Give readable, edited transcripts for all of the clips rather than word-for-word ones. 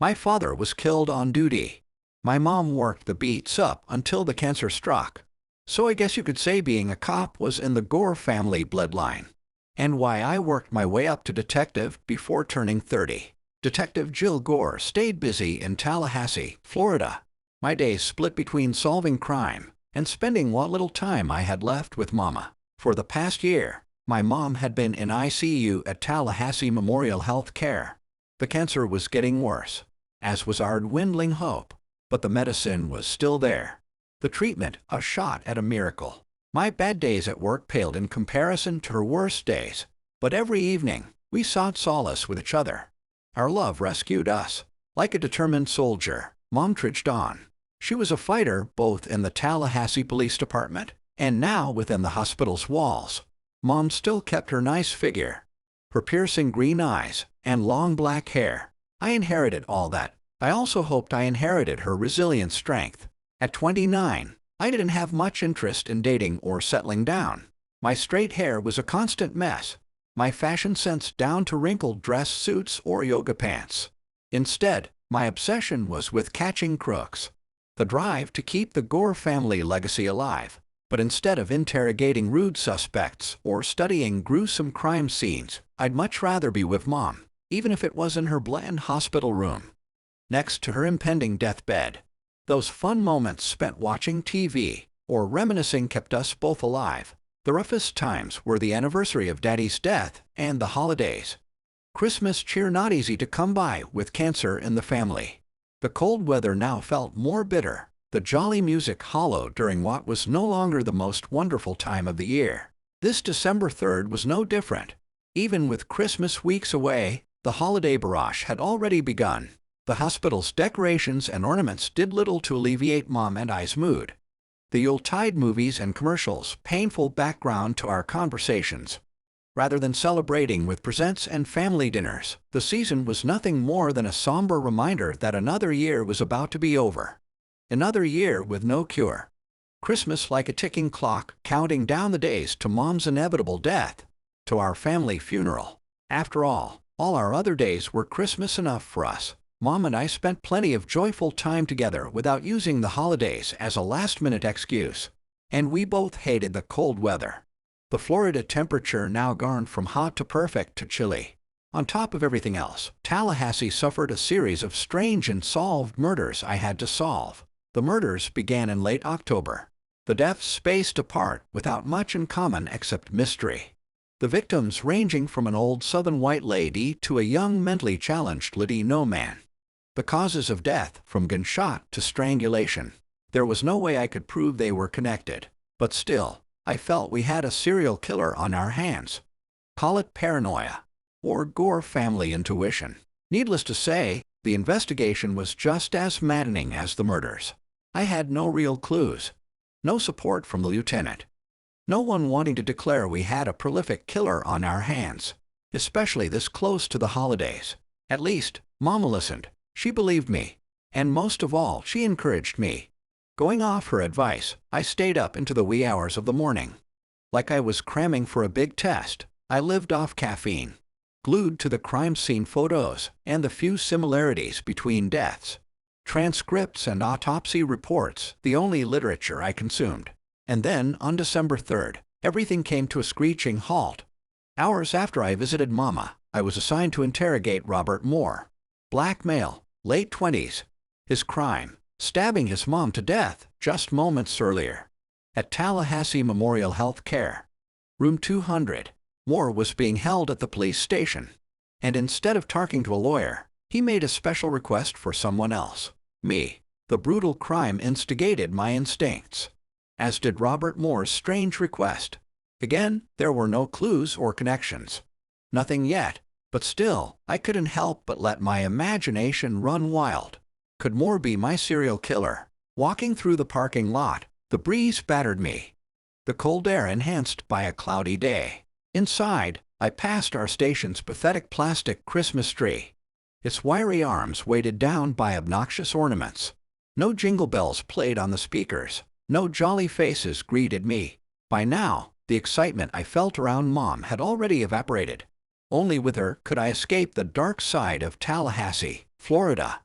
My father was killed on duty. My mom worked the beats up until the cancer struck. So I guess you could say being a cop was in the Gore family bloodline. And why I worked my way up to detective before turning 30. Detective Jill Gore stayed busy in Tallahassee, Florida. My days split between solving crime and spending what little time I had left with Mama. For the past year, my mom had been in ICU at Tallahassee Memorial Health Care. The cancer was getting worse, as was our dwindling hope, but the medicine was still there. The treatment, a shot at a miracle. My bad days at work paled in comparison to her worst days, but every evening, we sought solace with each other. Our love rescued us. Like a determined soldier, Mom trudged on. She was a fighter both in the Tallahassee Police Department and now within the hospital's walls. Mom still kept her nice figure, her piercing green eyes, and long black hair. I inherited all that. I also hoped I inherited her resilient strength. At 29, I didn't have much interest in dating or settling down. My straight hair was a constant mess, my fashion sense down to wrinkled dress suits or yoga pants. Instead, my obsession was with catching crooks. The drive to keep the Gore family legacy alive. But instead of interrogating rude suspects or studying gruesome crime scenes, I'd much rather be with Mom, even if it was in her bland hospital room, next to her impending deathbed. Those fun moments spent watching TV or reminiscing kept us both alive. The roughest times were the anniversary of Daddy's death and the holidays. Christmas cheer not easy to come by with cancer in the family. The cold weather now felt more bitter, the jolly music hollow during what was no longer the most wonderful time of the year. This December 3rd was no different. Even with Christmas weeks away, the holiday barrage had already begun. The hospital's decorations and ornaments did little to alleviate Mom and I's mood. The Yuletide movies and commercials, painful background to our conversations. Rather than celebrating with presents and family dinners, the season was nothing more than a somber reminder that another year was about to be over. Another year with no cure. Christmas like a ticking clock, counting down the days to Mom's inevitable death, to our family funeral. After all our other days were Christmas enough for us. Mom and I spent plenty of joyful time together without using the holidays as a last-minute excuse. And we both hated the cold weather. The Florida temperature now gone from hot to perfect to chilly. On top of everything else, Tallahassee suffered a series of strange unsolved murders I had to solve. The murders began in late October. The deaths spaced apart without much in common except mystery. The victims ranging from an old Southern white lady to a young mentally challenged Latino man. The causes of death from gunshot to strangulation. There was no way I could prove they were connected, but still, I felt we had a serial killer on our hands. Call it paranoia, or Gore family intuition. Needless to say, the investigation was just as maddening as the murders. I had no real clues. No support from the lieutenant. No one wanting to declare we had a prolific killer on our hands, especially this close to the holidays. At least, Mama listened. She believed me. And most of all, she encouraged me. Going off her advice, I stayed up into the wee hours of the morning. Like I was cramming for a big test, I lived off caffeine, glued to the crime scene photos and the few similarities between deaths. Transcripts and autopsy reports, the only literature I consumed. And then, on December 3rd, everything came to a screeching halt. Hours after I visited Mama, I was assigned to interrogate Robert Moore. Black male, late 20s. His crime, stabbing his mom to death just moments earlier. At Tallahassee Memorial Health Care. Room 200. Moore was being held at the police station. And instead of talking to a lawyer, he made a special request for someone else. Me. The brutal crime instigated my instincts. As did Robert Moore's strange request. Again, there were no clues or connections. Nothing yet, but still, I couldn't help but let my imagination run wild. Could Moore be my serial killer? Walking through the parking lot, the breeze battered me. The cold air enhanced by a cloudy day. Inside, I passed our station's pathetic plastic Christmas tree. Its wiry arms weighted down by obnoxious ornaments. No jingle bells played on the speakers. No jolly faces greeted me. By now, the excitement I felt around Mom had already evaporated. Only with her could I escape the dark side of Tallahassee, Florida.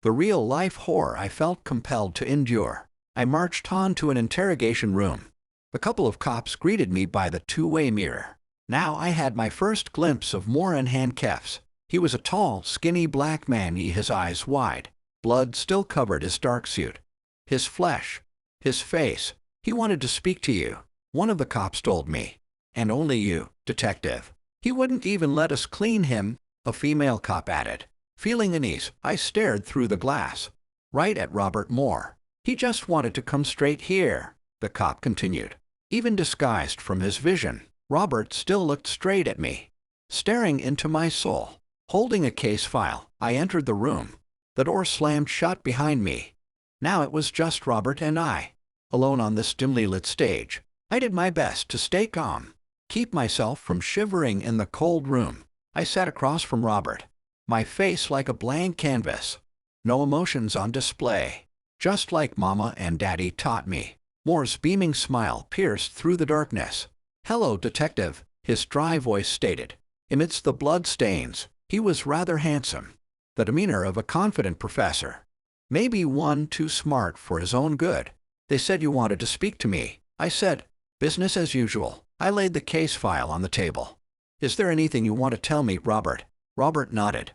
The real-life horror I felt compelled to endure. I marched on to an interrogation room. A couple of cops greeted me by the two-way mirror. Now I had my first glimpse of Moore in handcuffs. He was a tall, skinny black man, his eyes wide. Blood still covered his dark suit. His flesh, his face. He wanted to speak to you, one of the cops told me. And only you, detective. He wouldn't even let us clean him, a female cop added. Feeling uneasy, I stared through the glass. Right at Robert Moore. He just wanted to come straight here, the cop continued. Even disguised from his vision, Robert still looked straight at me, staring into my soul. Holding a case file, I entered the room. The door slammed shut behind me. Now it was just Robert and I, alone on this dimly lit stage. I did my best to stay calm, keep myself from shivering in the cold room. I sat across from Robert, my face like a blank canvas. No emotions on display, just like Mama and Daddy taught me. Moore's beaming smile pierced through the darkness. "Hello, detective," his dry voice stated. Amidst the blood stains, he was rather handsome. The demeanor of a confident professor. Maybe one too smart for his own good. "They said you wanted to speak to me," I said. "Business as usual." I laid the case file on the table. "Is there anything you want to tell me, Robert?" Robert nodded.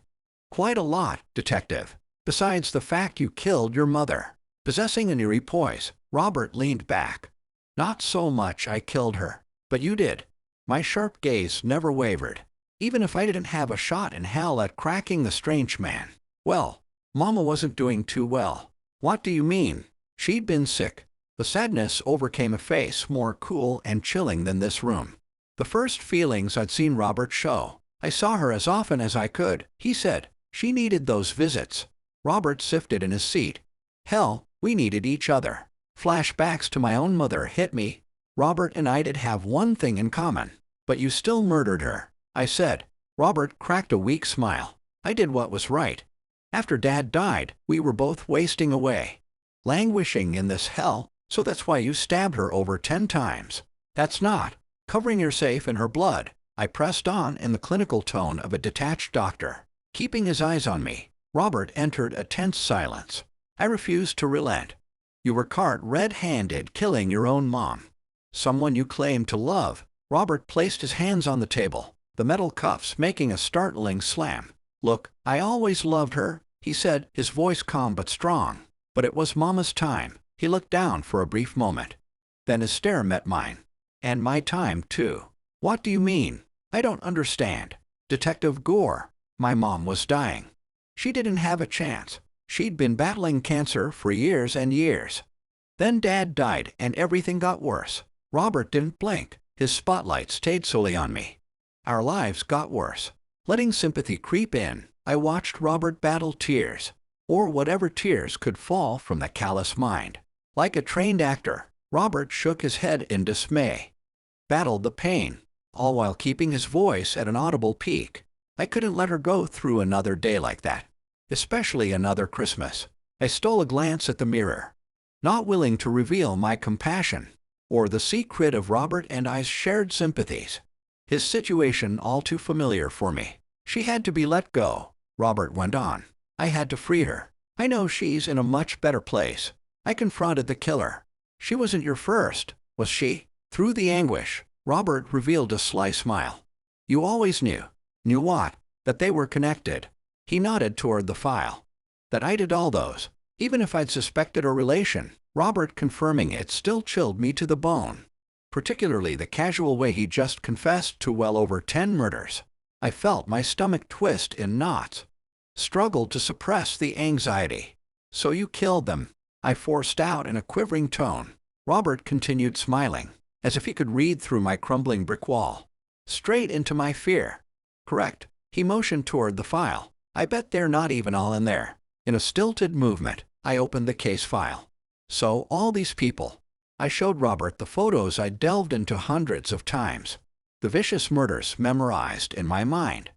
"Quite a lot, detective. Besides the fact you killed your mother." Possessing an eerie poise, Robert leaned back. "Not so much I killed her, but you did." My sharp gaze never wavered. Even if I didn't have a shot in hell at cracking the strange man. "Well, Mama wasn't doing too well." "What do you mean?" "She'd been sick." The sadness overcame a face more cool and chilling than this room. The first feelings I'd seen Robert show. "I saw her as often as I could," he said. "She needed those visits." Robert shifted in his seat. "Hell, we needed each other." Flashbacks to my own mother hit me. "Robert and I did have one thing in common." "But you still murdered her," I said. Robert cracked a weak smile. "I did what was right. After Dad died, we were both wasting away, languishing in this hell, so that's why you stabbed her over 10 times. That's not covering your safe in her blood." I pressed on in the clinical tone of a detached doctor. Keeping his eyes on me, Robert entered a tense silence. I refused to relent. "You were caught red-handed killing your own mom. Someone you claimed to love." Robert placed his hands on the table, the metal cuffs making a startling slam. "Look, I always loved her," he said, his voice calm but strong. "But it was Mama's time." He looked down for a brief moment. Then his stare met mine. "And my time, too." "What do you mean?" "I don't understand." "Detective Gore, my mom was dying. She didn't have a chance. She'd been battling cancer for years and years. Then Dad died and everything got worse." Robert didn't blink. His spotlight stayed solely on me. "Our lives got worse." Letting sympathy creep in, I watched Robert battle tears, or whatever tears could fall from the callous mind. Like a trained actor, Robert shook his head in dismay. Battled the pain, all while keeping his voice at an audible peak. I couldn't let her go through another day like that. Especially another Christmas. I stole a glance at the mirror, not willing to reveal my compassion, or the secret of Robert and I's shared sympathies. His situation all too familiar for me. "She had to be let go," Robert went on. "I had to free her. I know she's in a much better place." I confronted the killer. "She wasn't your first, was she?" Through the anguish, Robert revealed a sly smile. "You always knew." "Knew what?" "That they were connected." He nodded toward the file. "That I did all those, even if I'd suspected a relation." Robert confirming it still chilled me to the bone. Particularly the casual way he just confessed to well over 10 murders. I felt my stomach twist in knots. Struggled to suppress the anxiety. "So you killed them," I forced out in a quivering tone. Robert continued smiling, as if he could read through my crumbling brick wall. "Straight into my fear." "Correct." He motioned toward the file. "I bet they're not even all in there." In a stilted movement, I opened the case file. "So all these people." I showed Robert the photos I'd delved into hundreds of times. The vicious murders memorized in my mind.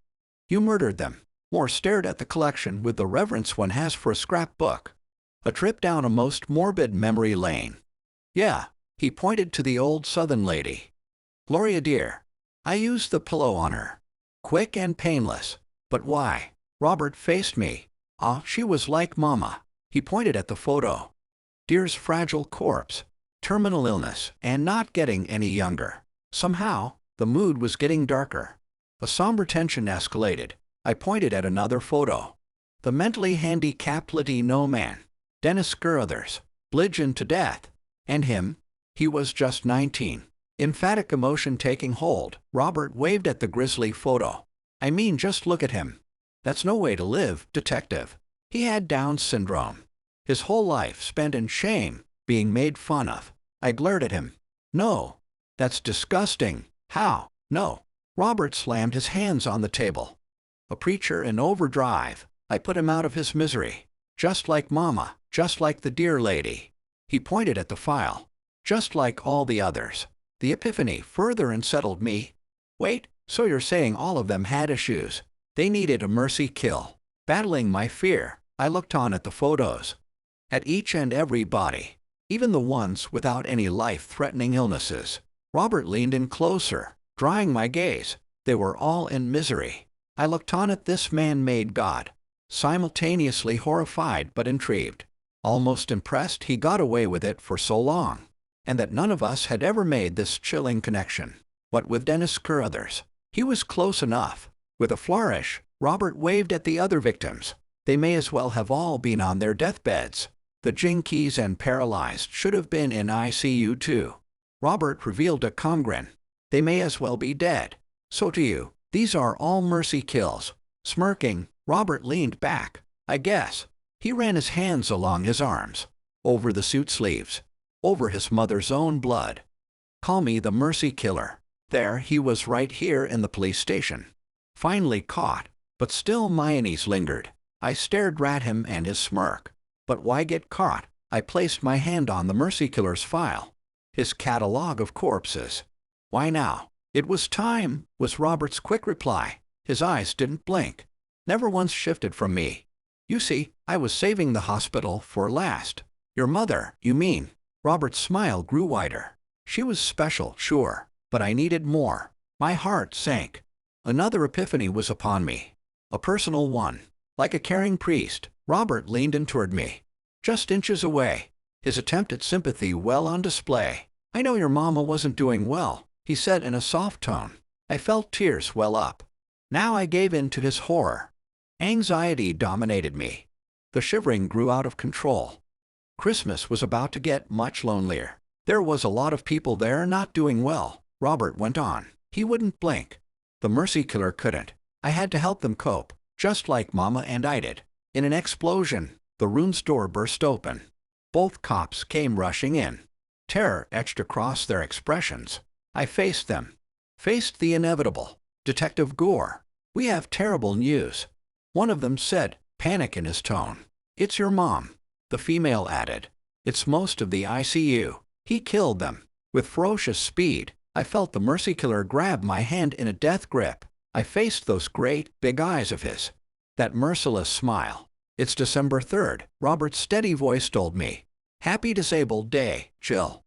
"You murdered them." Moore stared at the collection with the reverence one has for a scrapbook. A trip down a most morbid memory lane. "Yeah." He pointed to the old Southern lady. "Gloria dear. I used the pillow on her. Quick and painless." "But why?" Robert faced me. Ah, she was like Mama. He pointed at the photo. Dear's fragile corpse, terminal illness, and not getting any younger. Somehow, the mood was getting darker. A somber tension escalated. I pointed at another photo. The mentally handicapped Latino man, Dennis Carruthers, bludgeoned to death. And him? He was just 19. Emphatic emotion taking hold, Robert waved at the grisly photo. I mean, just look at him. That's no way to live, detective. He had Down syndrome. His whole life spent in shame, being made fun of. I glared at him. No. That's disgusting. How? No. Robert slammed his hands on the table. A preacher in overdrive. I put him out of his misery. Just like Mama, just like the dear lady. He pointed at the file. Just like all the others. The epiphany further unsettled me. Wait, so you're saying all of them had issues? They needed a mercy kill. Battling my fear, I looked on at the photos. At each and every body. Even the ones without any life-threatening illnesses. Robert leaned in closer, drying my gaze. They were all in misery. I looked on at this man-made god, simultaneously horrified but intrigued. Almost impressed he got away with it for so long, and that none of us had ever made this chilling connection. What with Dennis Carruthers? He was close enough. With a flourish, Robert waved at the other victims. They may as well have all been on their deathbeds. The jinkies and paralyzed should have been in ICU too. Robert revealed a calm grin. They may as well be dead. So to you, these are all mercy kills. Smirking, Robert leaned back. I guess. He ran his hands along his arms, over the suit sleeves, over his mother's own blood. Call me the mercy killer. There he was right here in the police station. Finally caught, but still my unease lingered. I stared at him and his smirk. But why get caught? I placed my hand on the mercy killer's file. His catalog of corpses. Why now? It was time, was Robert's quick reply. His eyes didn't blink. Never once shifted from me. You see, I was saving the hospital for last. Your mother, you mean? Robert's smile grew wider. She was special, sure, but I needed more. My heart sank. Another epiphany was upon me. A personal one. Like a caring priest, Robert leaned in toward me. Just inches away. His attempt at sympathy well on display. I know your mama wasn't doing well, he said in a soft tone. I felt tears well up. Now I gave in to his horror. Anxiety dominated me. The shivering grew out of control. Christmas was about to get much lonelier. There was a lot of people there not doing well, Robert went on. He wouldn't blink. The mercy killer couldn't. I had to help them cope, just like Mama and I did. In an explosion, the room's door burst open. Both cops came rushing in. Terror etched across their expressions. I faced them. Faced the inevitable. Detective Gore, we have terrible news. One of them said, panic in his tone. It's your mom. The female added. It's most of the ICU. He killed them. With ferocious speed, I felt the mercy killer grab my hand in a death grip. I faced those great, big eyes of his. That merciless smile. It's December 3rd, Robert's steady voice told me. Happy Disabled Day, Jill.